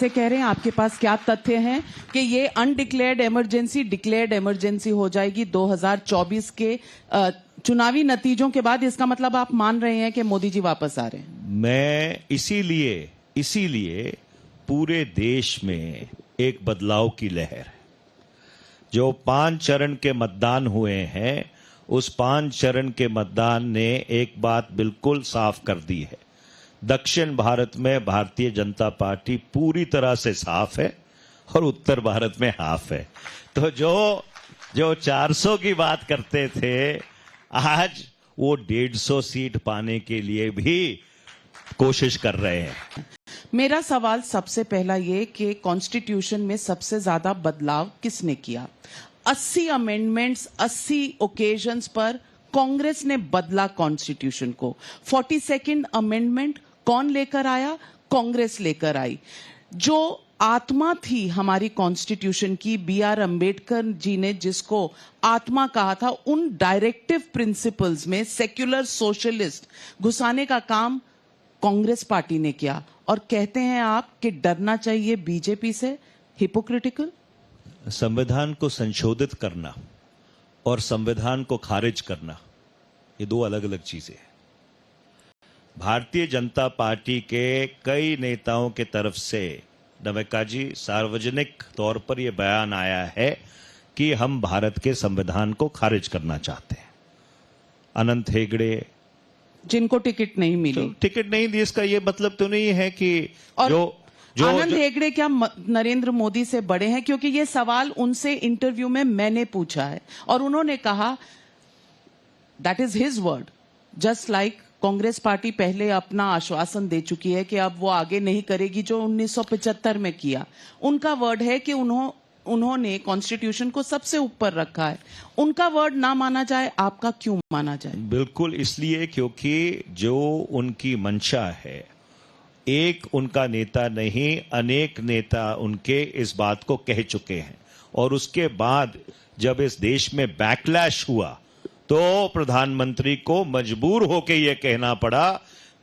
से कह रहे हैं, आपके पास क्या तथ्य हैं कि ये अनडिक्लेयर्ड इमरजेंसी डिक्लेयर्ड इमरजेंसी हो जाएगी 2024 के चुनावी नतीजों के बाद? इसका मतलब आप मान रहे हैं कि मोदी जी वापस आ रहे हैं? मैं इसीलिए पूरे देश में एक बदलाव की लहर है। जो 5 चरण के मतदान हुए हैं, उस 5 चरण के मतदान ने एक बात बिल्कुल साफ कर दी है। दक्षिण भारत में भारतीय जनता पार्टी पूरी तरह से साफ है और उत्तर भारत में हाफ है। तो जो 400 की बात करते थे, आज वो 150 सीट पाने के लिए भी कोशिश कर रहे हैं। मेरा सवाल सबसे पहला ये कि कॉन्स्टिट्यूशन में सबसे ज्यादा बदलाव किसने किया? 80 अमेंडमेंट्स 80 ओकेजन्स पर कांग्रेस ने बदला कॉन्स्टिट्यूशन को। 42nd अमेंडमेंट कौन लेकर आया? कांग्रेस लेकर आई। जो आत्मा थी हमारी कॉन्स्टिट्यूशन की, B.R. अंबेडकर जी ने जिसको आत्मा कहा था, उन डायरेक्टिव प्रिंसिपल्स में सेक्युलर सोशलिस्ट घुसाने का काम कांग्रेस पार्टी ने किया। और कहते हैं आप कि डरना चाहिए बीजेपी से। हिपोक्रिटिकल। संविधान को संशोधित करना और संविधान को खारिज करना, ये 2 अलग अलग चीजें हैं। भारतीय जनता पार्टी के कई नेताओं के तरफ से, नवेका जी, सार्वजनिक तौर पर यह बयान आया है कि हम भारत के संविधान को खारिज करना चाहते हैं। अनंत हेगड़े, जिनको टिकट नहीं मिली, तो टिकट नहीं दी, इसका यह मतलब तो नहीं है कि आनंद हेगड़े क्या नरेंद्र मोदी से बड़े हैं? क्योंकि ये सवाल उनसे इंटरव्यू में मैंने पूछा है और उन्होंने कहा, that is his word, just like Congress party पहले अपना आश्वासन दे चुकी है कि अब वो आगे नहीं करेगी जो 1975 में किया। उनका वर्ड है कि उन्होंने कॉन्स्टिट्यूशन को सबसे ऊपर रखा है। उनका वर्ड ना माना जाए, आपका क्यों माना जाए? बिल्कुल इसलिए क्योंकि जो उनकी मंशा है, एक उनका नेता नहीं, अनेक नेता उनके इस बात को कह चुके हैं। और उसके बाद जब इस देश में बैकलैश हुआ तो प्रधानमंत्री को मजबूर होकर यह कहना पड़ा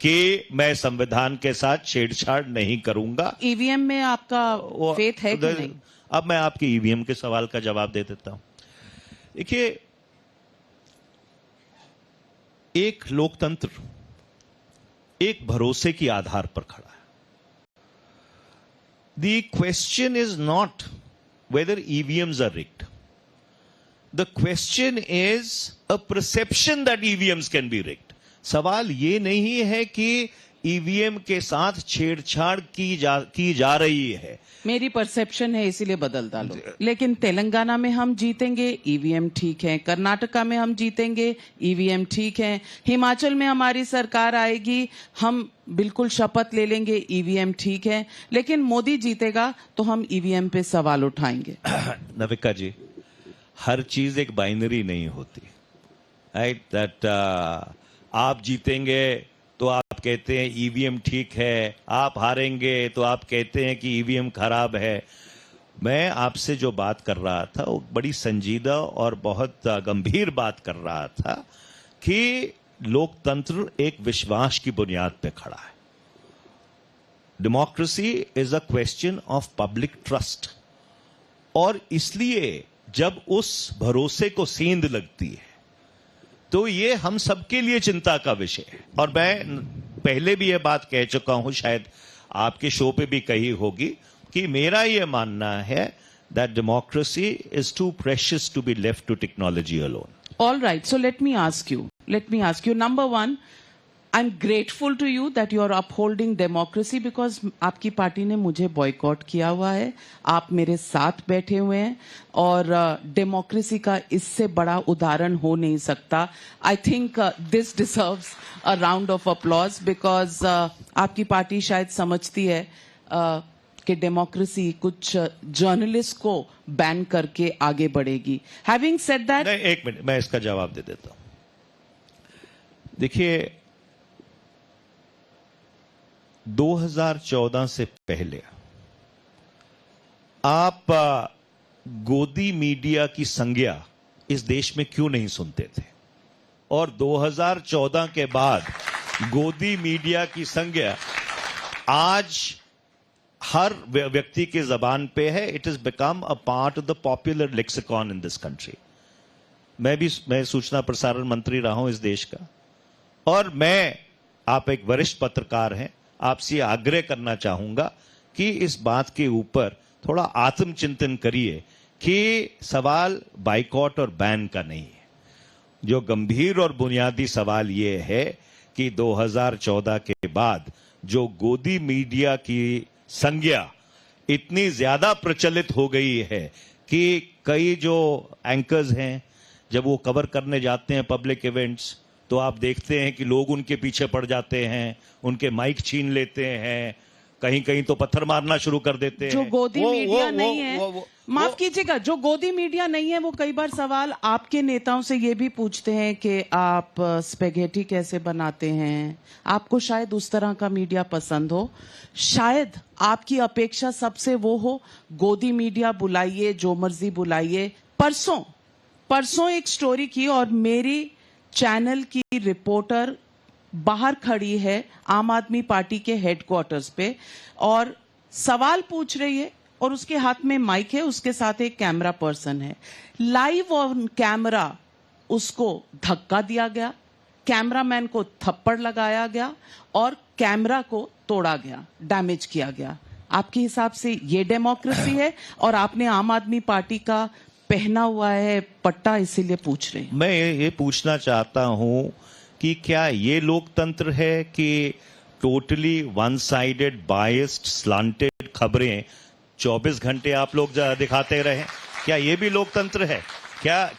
कि मैं संविधान के साथ छेड़छाड़ नहीं करूंगा। ईवीएम में आपका फेथ है कि नहीं? अब मैं आपके ईवीएम के सवाल का जवाब दे देता हूं। देखिए, एक लोकतंत्र एक भरोसे के आधार पर खड़ा है। The question is not whether EVMs are rigged. The question is a perception that EVMs can be rigged. सवाल ये नहीं है कि ईवीएम के साथ छेड़छाड़ की जा रही है। मेरी परसेप्शन है इसीलिए बदल डालो। लेकिन तेलंगाना में हम जीतेंगे, ईवीएम ठीक है। कर्नाटका में हम जीतेंगे, ईवीएम ठीक है। हिमाचल में हमारी सरकार आएगी, हम बिल्कुल शपथ ले लेंगे, ईवीएम ठीक है। लेकिन मोदी जीतेगा तो हम ईवीएम पे सवाल उठाएंगे। नविका जी, हर चीज एक बाइनरी नहीं होती, राइट? दैट आप जीतेंगे तो आप कहते हैं ईवीएम ठीक है, आप हारेंगे तो आप कहते हैं कि ईवीएम खराब है। मैं आपसे जो बात कर रहा था वो बड़ी संजीदा और बहुत गंभीर बात कर रहा था कि लोकतंत्र एक विश्वास की बुनियाद पे खड़ा है। Democracy is a question of public trust, और इसलिए जब उस भरोसे को सेंध लगती है तो ये हम सबके लिए चिंता का विषय है। और मैं पहले भी ये बात कह चुका हूं, शायद आपके शो पे भी कही होगी, कि मेरा ये मानना है that democracy is too precious to be left to technology alone. All right, so let me ask you, number one, I'm grateful to you that you are upholding democracy because आपकी पार्टी ने मुझे boycott किया हुआ है, आप मेरे साथ बैठे हुए हैं, और डेमोक्रेसी का इससे बड़ा उदाहरण हो नहीं सकता. I think this deserves a round of applause because आपकी पार्टी शायद समझती है कि डेमोक्रेसी कुछ जर्नलिस्ट को बैन करके आगे बढ़ेगी. हैविंग सेड दैट, एक मिनट, मैं इसका जवाब दे देता हूं. देखिए, 2014 से पहले आप गोदी मीडिया की संज्ञा इस देश में क्यों नहीं सुनते थे? और 2014 के बाद गोदी मीडिया की संज्ञा आज हर व्यक्ति की जबान पे है. It is become a part of the popular lexicon in this country. मैं सूचना प्रसारण मंत्री रहा हूं इस देश का, और आप एक वरिष्ठ पत्रकार हैं, आपसे आग्रह करना चाहूंगा कि इस बात के ऊपर थोड़ा आत्मचिंतन करिए कि सवाल बाइकॉट और बैन का नहीं है. जो गंभीर और बुनियादी सवाल ये है कि 2014 के बाद जो गोदी मीडिया की संज्ञा इतनी ज्यादा प्रचलित हो गई है कि कई जो एंकर्स हैं, जब वो कवर करने जाते हैं पब्लिक इवेंट्स, तो आप देखते हैं कि लोग उनके पीछे पड़ जाते हैं, उनके माइक छीन लेते हैं, कहीं कहीं तो पत्थर मारना शुरू कर देते हैं. जो गोदी मीडिया नहीं है, माफ कीजिएगा, जो गोदी मीडिया नहीं है वो कई बार सवाल आपके नेताओं से ये भी पूछते हैं कि आप स्पेगेटी कैसे बनाते हैं. आपको शायद उस तरह का मीडिया पसंद हो, शायद आपकी अपेक्षा सबसे वो हो गोदी मीडिया बुलाइए, जो मर्जी बुलाइए. परसों एक स्टोरी की और मेरी चैनल की रिपोर्टर बाहर खड़ी है आम आदमी पार्टी के हेडक्वार्टर्स पे और सवाल पूछ रही है और उसके हाथ में माइक है, उसके साथ एक कैमरा पर्सन है. लाइव ऑन कैमरा उसको धक्का दिया गया, कैमरामैन को थप्पड़ लगाया गया और कैमरा को तोड़ा गया, डैमेज किया गया. आपके हिसाब से ये डेमोक्रेसी है? और आपने आम आदमी पार्टी का पहना हुआ है पट्टा, इसीलिए पूछ रहे हैं. मैं ये पूछना चाहता हूं कि क्या ये लोकतंत्र है कि totally one sided, biased, slanted खबरें 24 घंटे आप लोग दिखाते रहे? क्या ये भी लोकतंत्र है? क्या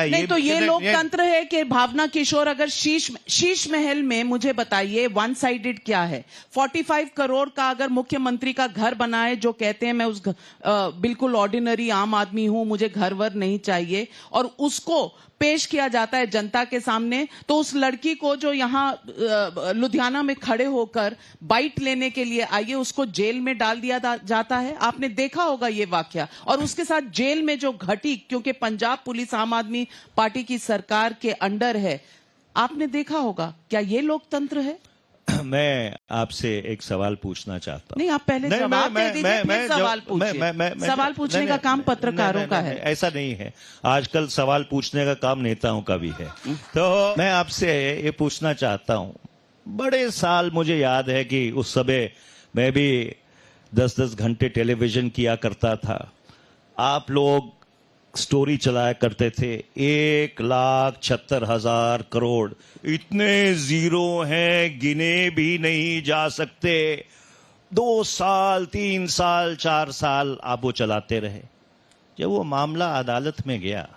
नहीं, तो ये लोकतंत्र है कि भावना किशोर अगर शीश महल में, मुझे बताइए वन साइडेड क्या है? 45 करोड़ का अगर मुख्यमंत्री का घर बना है, जो कहते हैं मैं उस बिल्कुल ऑर्डिनरी आम आदमी हूं, मुझे घर वर नहीं चाहिए, और उसको पेश किया जाता है जनता के सामने, तो उस लड़की को जो यहां लुधियाना में खड़े होकर बाइट लेने के लिए आई है, उसको जेल में डाल दिया जाता है. आपने देखा होगा ये वाकया. और उसके साथ जेल में जो घटी, क्योंकि पंजाब पुलिस आम आदमी पार्टी की सरकार के अंडर है, आपने देखा होगा. क्या ये लोकतंत्र है? मैं आपसे एक सवाल पूछना चाहता हूं. नहीं, आप पहले जवाब दे दीजिए, फिर सवाल पूछिए. सवाल पूछने का काम पत्रकारों का है. ऐसा नहीं है, आजकल सवाल पूछने का काम नेताओं का भी है. तो मैं आपसे ये पूछना चाहता हूं, बड़े साल मुझे याद है कि उस समय मैं भी 10-10 घंटे टेलीविजन किया करता था. आप लोग स्टोरी चलाया करते थे, 1,76,000 करोड़, इतने जीरो हैं गिने भी नहीं जा सकते. 2 साल, 3 साल, 4 साल आप वो चलाते रहे. जब वो मामला अदालत में गया,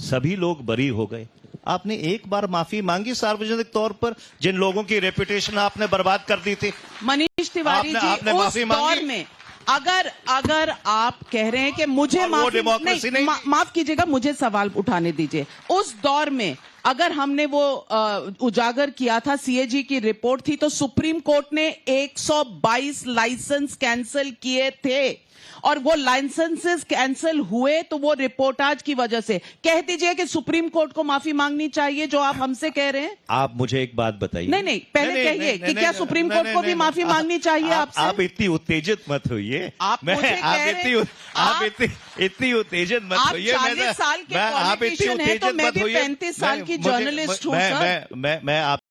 सभी लोग बरी हो गए. आपने एक बार माफी मांगी सार्वजनिक तौर पर, जिन लोगों की रेपुटेशन आपने बर्बाद कर दी थी? मनीष तिवारी जी, उस दौर में अगर आप कह रहे हैं कि मुझे माफ कीजिएगा, मुझे सवाल उठाने दीजिए. उस दौर में अगर हमने वो उजागर किया था, सीएजी की रिपोर्ट थी, तो सुप्रीम कोर्ट ने 122 लाइसेंस कैंसिल किए थे, और वो लाइसेंसेस कैंसिल हुए तो वो रिपोर्टाज की वजह से. कह दीजिए कि सुप्रीम कोर्ट को माफी मांगनी चाहिए, जो आप हमसे कह रहे हैं. आप मुझे एक बात बताइए. नहीं, पहले कहिए कि क्या सुप्रीम कोर्ट को भी माफी मांगनी चाहिए आपसे? आप इतनी उत्तेजित मत होइए. आप इतनी उत्तेजित मत होइए. 40 साल के पॉलिटिशियन है, तो मैं भी 35 साल की जर्नलिस्ट हूं सर. मैं आप